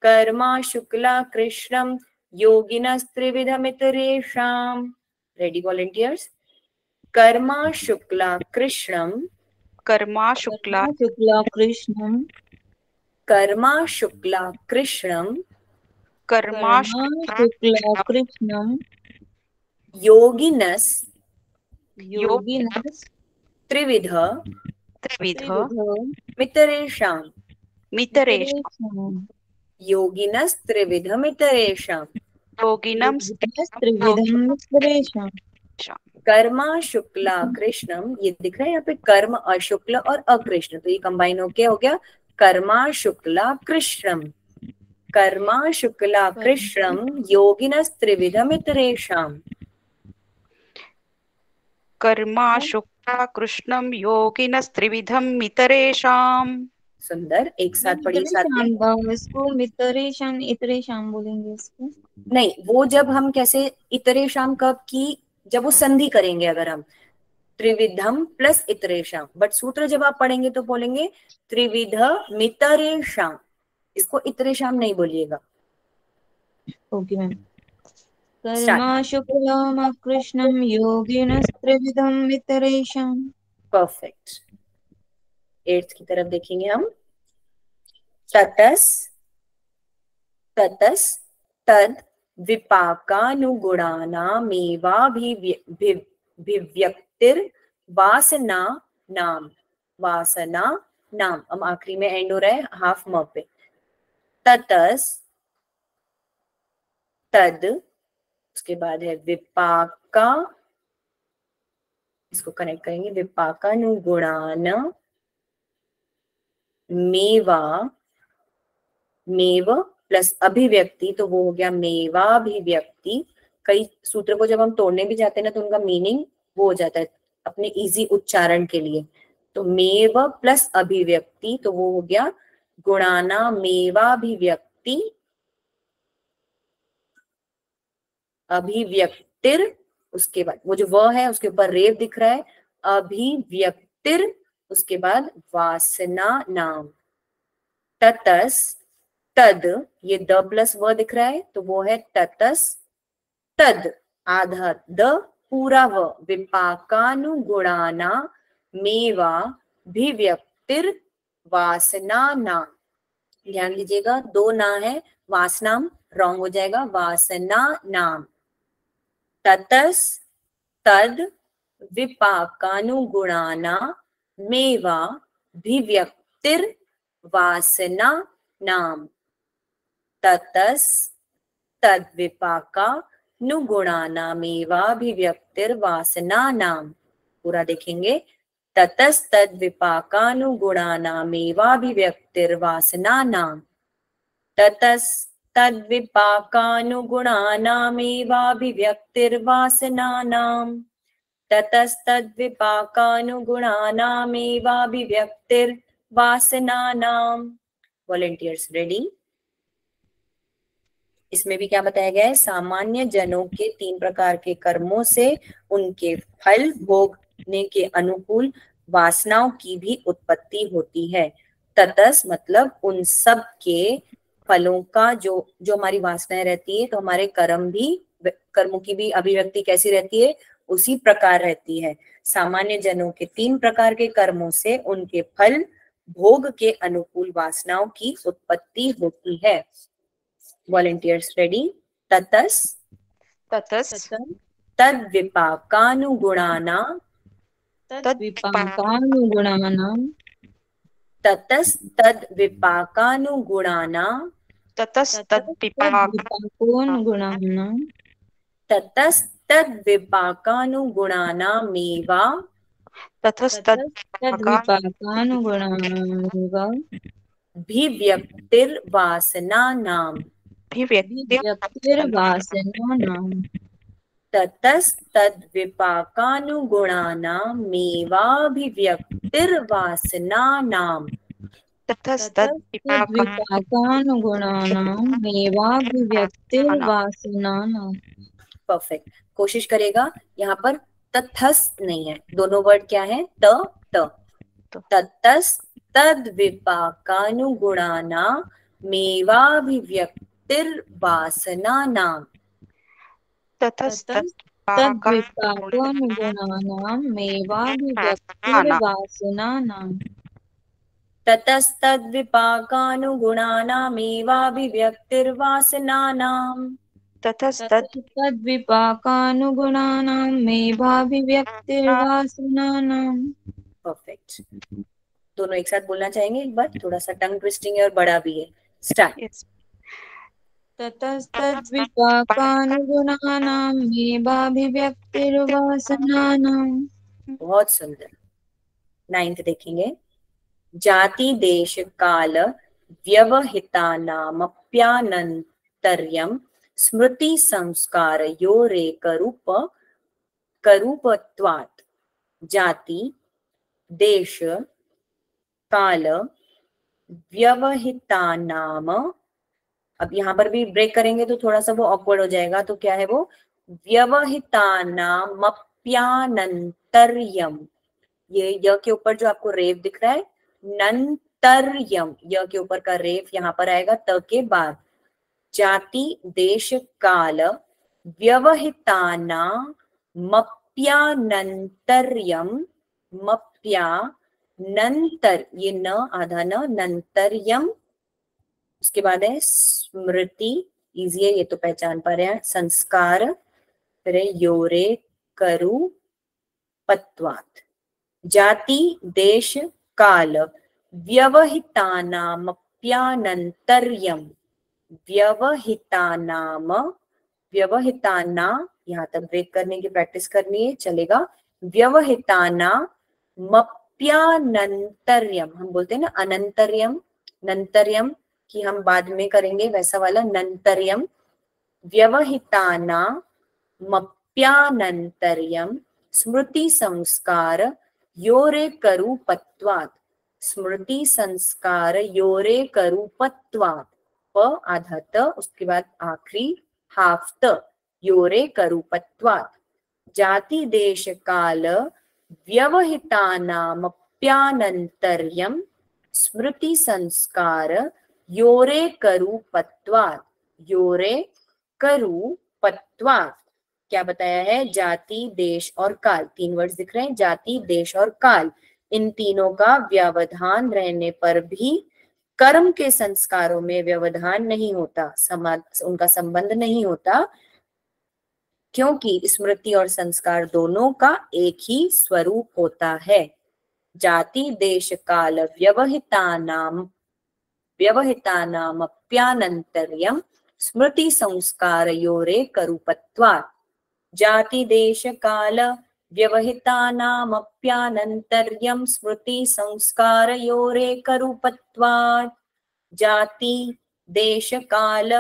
कर्मा शुक्ला कृष्णम योगिनस त्रिविधम इतरेषाम। Ready volunteers? कर्मा शुक्ला कृष्णम कर्मा शुक्ला कृष्णम कर्मा शुक्ला कृष्णम कर्मा शुक्ला कृष्णम योगिनस योगिनस त्रिविध त्रिविध मितरेषाम। मितरेषाम्। योगिनस त्रिविधम इतरेषाम। योगिनम त्रिविधम मितरेषाम्। कर्मा शुक्ला कृष्णम, ये दिख रहा है यहाँ पे कर्म अशुक्ल और अकृष्ण, तो ये कंबाइन होके हो गया कर्मा शुक्ला कृष्णम। कर्मा शुक्ला कृष्णम योगिनस त्रिविधम इतरेषाम। कर्मा शुक्ला कृष्णम योगिनस्त्रिविधम मितरेषाम्। सुंदर, एक साथ पढ़िए साथ में। इसको मितरेषाम इतरेषाम बोलेंगे इसको? नहीं, वो जब हम कैसे इतरेषाम कब की, जब वो संधि करेंगे, अगर हम त्रिविधम प्लस इतरेषाम, बट सूत्र जब आप पढ़ेंगे तो बोलेंगे त्रिविध मितरेषाम, इसको इतरेषाम नहीं बोलिएगा। Okay ma'am. कर्मा शुक्लम कृष्णम योगिनस्त्रिविधम मितरेषाम्। परफेक्ट। 8th की तरफ देखेंगे हम। ततस ततस तद विपाकानुगुणानामेवाभिव्यक्तिर वासना नाम। वासना नाम, हम आखिरी में एंड हो रहा है हाफ म पे। ततस तद, उसके बाद है विपाका, इसको कनेक्ट करेंगे, विपाकानुगुणान मेवा, मेव प्लस अभिव्यक्ति, तो वो हो गया मेवाभिव्यक्ति। कई सूत्र को जब हम तोड़ने भी जाते हैं ना, तो उनका मीनिंग वो हो जाता है अपने इजी उच्चारण के लिए। तो मेव प्लस अभिव्यक्ति, तो वो हो गया गुणाना मेवाभिव्यक्ति अभिव्यक्तिर, उसके बाद वो जो व है उसके ऊपर रेव दिख रहा है, अभिव्यक्तिर उसके बाद वासना नाम, ततस तद, ये द प्लस व दिख रहा है तो वो है ततस तद, आधा द पूरा व, विपाकानुगुणाना मेवा भिव्यक्तिर वासना नाम। ध्यान लीजिएगा, दो ना है, वासनाम रॉन्ग हो जाएगा, वासना नाम। ततस तद विपाकानुगुणाना मेवा भिव्यक्तिर वासना नाम। ततस तद विपाकानुगुणानामेवाभिव्यक्तिर वासना नाम। पूरा देखेंगे, ततस तद विपाकानुगुणानामेवाभिव्यक्तिर वासना नाम। ततस तद विपाकानुगुणानामेवाभिव्यक्तिर वासना नाम। ततस तद विपाकानुगुणानामेवाभिव्यक्तिर वासना नाम। Volunteers ready? इसमें भी क्या बताया गया है, सामान्य जनों के 3 प्रकार के कर्मों से उनके फल भोगने के अनुकूल वासनाओं की भी उत्पत्ति होती है। ततस मतलब उन सब के फलों का जो हमारी वासनाएं रहती है, तो हमारे कर्मों की भी अभिव्यक्ति कैसी रहती है, उसी प्रकार रहती है। सामान्य जनों के 3 प्रकार के कर्मों से उनके फल भोग के अनुकूल वासनाओं की उत्पत्ति होती है। Volunteers ready? ततस तद विपाकानुगुणाना ततस तद विपाकानुगुणाना ततस तद विपाकानुगुणाना मेवा भिव्यक्तिर वासना नाम। ततस तद विपाकानुगुणाना मेवाभिव्यक्तिर वासना नाम। परफेक्ट। कोशिश करेगा, यहाँ पर तथस नहीं है, दोनों वर्ड क्या है, त। ततस तद विपाकानुगुणाना मेवाभिव्यक्तिर वासना नाम। ततस तद ततस तद विपाकानुगुणानामेवाभिव्यक्तिर वासना नाम। ततस तद विपाकानुगुणानामेवाभिव्यक्तिर वासना नाम। परफेक्ट। दोनों एक साथ बोलना चाहेंगे एक बार, थोड़ा सा टंग ट्विस्टिंग है और बड़ा भी है। स्टार्ट। ततस तद विपाकानुगुणानामेवाभिव्यक्तिर वासना नाम। बहुत सुंदर। 9th देखेंगे, जाति देश काल व्यवहितानामप्यानन्तर्यं स्मृति संस्कार योरेकरूपत्वात्। जाति देश काल व्यवहितानाम, अब यहाँ पर भी ब्रेक करेंगे तो थोड़ा सा वो ऑकवर्ड हो जाएगा, तो क्या है वो, व्यवहितानामप्यानन्तर्यं, ये य के ऊपर जो आपको रेव दिख रहा है, नंतर्यम, य के ऊपर का रेव यहाँ पर आएगा त के बाद। जाति देश काल व्यवहितानामप्यानन्तर्यं, मप्यानन्तर, ये न आधा न, नंतर्यम। उसके बाद है स्मृति, इजी है ये तो पहचान पा रहे हैं, संस्कार, फिर है योरे करु पत्वात्। जाति देश काल व्यवहितानामप्यानन्तर्यं, व्यवहिताना, यहाँ तक ब्रेक करने की प्रैक्टिस करनी है, चलेगा। व्यवहितानामप्यानन्तर्यं, हम बोलते हैं ना अनंतर्यम, नंतर्यम कि हम बाद में करेंगे, वैसा वाला नंतर्यम। व्यवहितानामप्यानन्तर्यं स्मृति संस्कार योरे करूपत्वात्। स्मृति संस्कार योरे करूपत्वात्, प आधा त, उसके बाद आखिरी हाफ त, योरे करूपत्वात्। जाति देश काल व्यवहितानामप्यानन्तर्यं मप्यानन्तर्यं स्मृति संस्कार योरे करूपत्वात्। योरे करूपत्वात् क्या बताया है? जाति, देश और काल। 3 वर्ड्स दिख रहे हैं, जाति, देश और काल। इन तीनों का व्यवधान रहने पर भी कर्म के संस्कारों में व्यवधान नहीं होता, उनका संबंध नहीं होता, क्योंकि स्मृति और संस्कार दोनों का एक ही स्वरूप होता है। जाति, देश, काल व्यवहितानामप्यानन्तर्यं स्मृति संस्कारयोरे करूपत्वात्। जाति, देश, काल व्यवहितानामप्यानन्तर्यं स्मृति संस्कारयोरे करूपत्वात्। जाति, देश, काल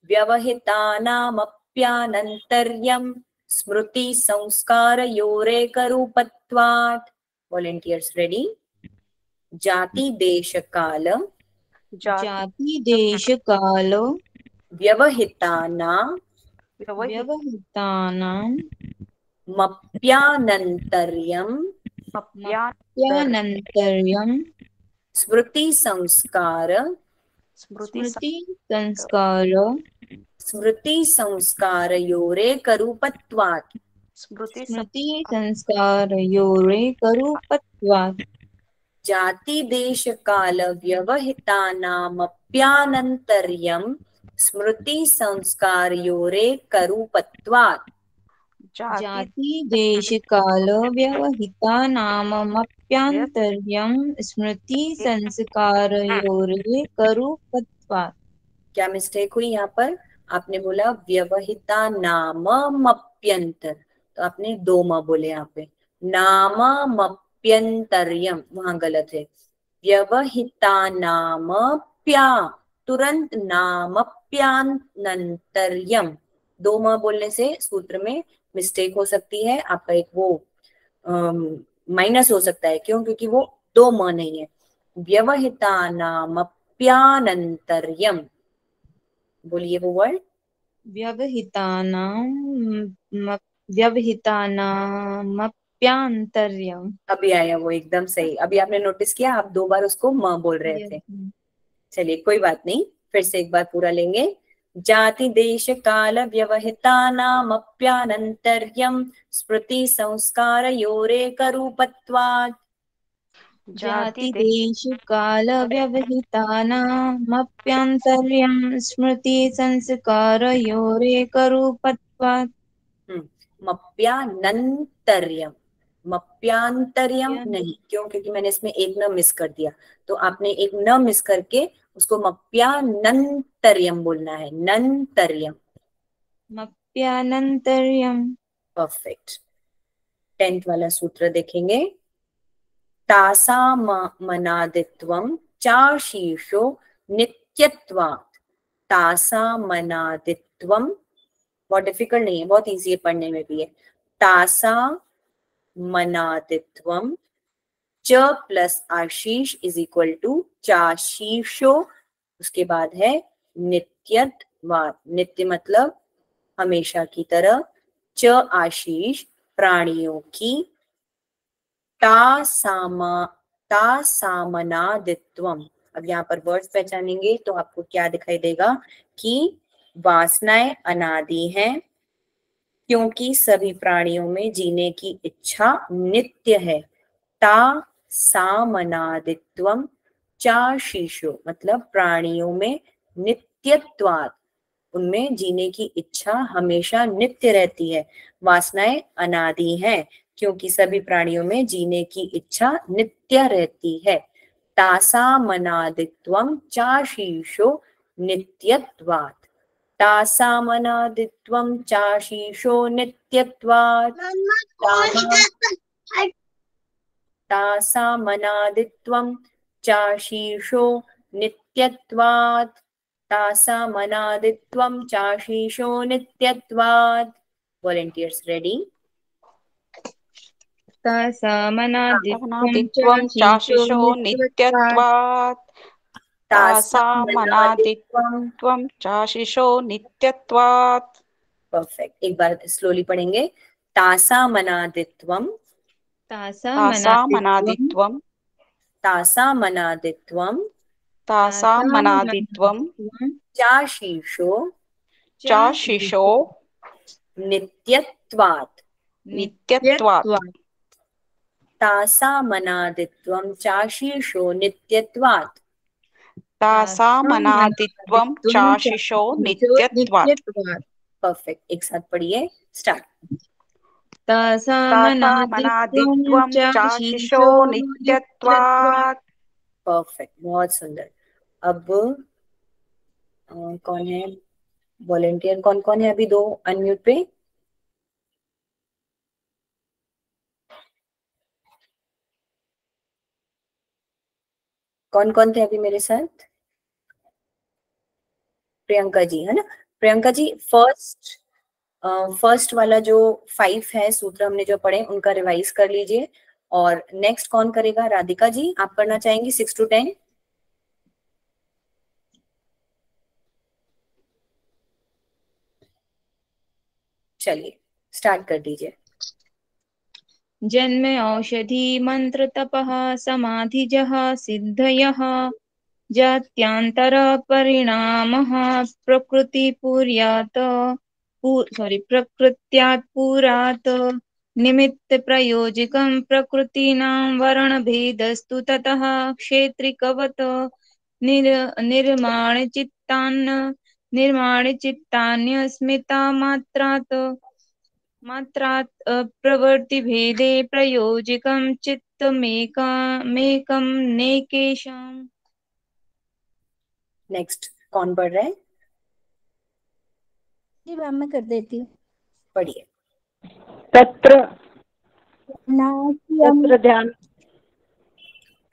व्यवहितानामप्यानन्तर्यं स्मृति संस्कारयोरे करूपत्वात्। Volunteers ready? जाति, देश, काल जाति देश काल व्यवहितानां मप्यानन्तर्यं स्मृति संस्कार योरे करूपत्वात्। स्मृति संस्कारयोरे करूपत्वात्। जाति, देश, काल व्यवहितानामप्यानन्तर्यं स्मृति संस्कारयोरे करूपत्वात्। जाति देश काल व्यवहितानामप्यानन्तर्यं स्मृति संस्कारयोरे करूपत्वात्। क्या मिस्टेक हुई यहाँ पर? आपने बोला व्यवहितानामप्यंतर, तो आपने 2 म बोले यहाँ पे। नामप्यंतर्यम वहां गलत है। व्यवहितानामप्या, तुरंत नामप्यानन्तर्यम। 2 म बोलने से सूत्र में मिस्टेक हो सकती है, आपका एक वो माइनस हो सकता है। क्यों? क्योंकि वो 2 म नहीं है। व्यवहितानामप्यानन्तर्यम, बोलिए वो वर्ड। व्यवहितानामप्यानन्तर्यम। अभी आया वो, एकदम सही। अभी आपने नोटिस किया, आप 2 बार उसको म बोल रहे थे। चलिए कोई बात नहीं, फिर से एक बार पूरा लेंगे। जाति, देश, काल व्यवहितानामप्यानन्तर्यं स्मृति संस्कारयोरे करूपत्वात्। जाति, देश, काल व्यवहितानामप्यानन्तर्यं स्मृति संस्कारयोरे करूपत्वात्। मप्यानन्तर्यम, मप्यांतर्यम नहीं। क्यों? क्योंकि मैंने इसमें एक न मिस कर दिया, तो आपने एक न मिस करके उसको मप्यानन्तर्यम बोलना है। नन्तर्यम, मप्यानन्तर्यम। परफेक्ट। 10th वाला सूत्र देखेंगे। तासामनादित्वं चाशीर्षो नित्यत्वात्। तासामनादित्वं बहुत डिफिकल्ट नहीं है, बहुत इजी है, पढ़ने में भी है। तासामनादित्वं च प्लस आशीष इज इक्वल टू चाशीर्षो, उसके बाद है नित्यत्वात्। नित्य मतलब हमेशा की तरह, च आशीष प्राणियों की, तासामनादित्वम। अब यहाँ पर वर्ड्स पहचानेंगे तो आपको क्या दिखाई देगा कि वासनाएं अनादि हैं, क्योंकि सभी प्राणियों में जीने की इच्छा नित्य है। तासामनादित्वम चाशीषो मतलब प्राणियों में नित्यत्वात्, उनमें जीने की इच्छा हमेशा नित्य रहती है। वासनाएं अनादि हैं, क्योंकि सभी प्राणियों में जीने की इच्छा नित्य रहती है। तासामनादित्वं चाशीषो नित्यत्वात्। तासामनादित्वं चाशीषो नित्यत्वात्। तासामनादित्वं चाशीषो नित्यत्वात्। तासामनादित्वं चाशीषो नित्यत्वात्। Volunteers ready? तासामनादित्वं चाशीषो नित्यत्वात्। तासामनादित्वं चाशीषो नित्यत्वात्। परफेक्ट। एक बार स्लोली पढ़ेंगे। तासामनादित्वं तासामनादित्वं तासामनादित्वं तासामनादित्वं चाशीषो चाशिषो नित्यत्वात् नित्यत्वात् तासामनादित्वं चाशीषो नित्यत्वात् तासामनादित्वं चाशिषो नित्यत्वात्। परफेक्ट, एक साथ पढ़िए, स्टार्ट। तासामनादित्वं चाशिषो नित्यत्वात्। परफेक्ट, बहुत सुंदर। अब कौन है वॉलेंटियर, कौन कौन है अभी? दो अनम्यूट पे। कौन कौन थे अभी मेरे साथ? प्रियंका जी है ना? प्रियंका जी, फर्स्ट वाला जो 5 है सूत्र हमने जो पढ़े उनका रिवाइज कर लीजिए। और नेक्स्ट कौन करेगा? राधिका जी, आप करना चाहेंगी 6 to 10? चलिए स्टार्ट कर दीजिए। जन्म औषधि मंत्र तपः समाधिजः सिद्धयः जात्यांतर परिणामः प्रकृत्यात् पुरात् निमित्त प्रयोजकं प्रकृतीनां वर्णभेदस्तु ततः क्षेत्रिकवत् निर्माणचित्तान्यस्मिता मात्रात् प्रवृत्तिभेदे प्रयोजकं चित्तमेकं नेकेषाम्। नेक्स्ट कौन पढ़ रहा है? जी मैम, मैं कर देती हूँ। पढ़िए। तत्र नास्यम्। तत्र ध्यान।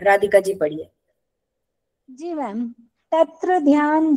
राधिका जी पढ़िए। जी मैम, तत्र ध्यान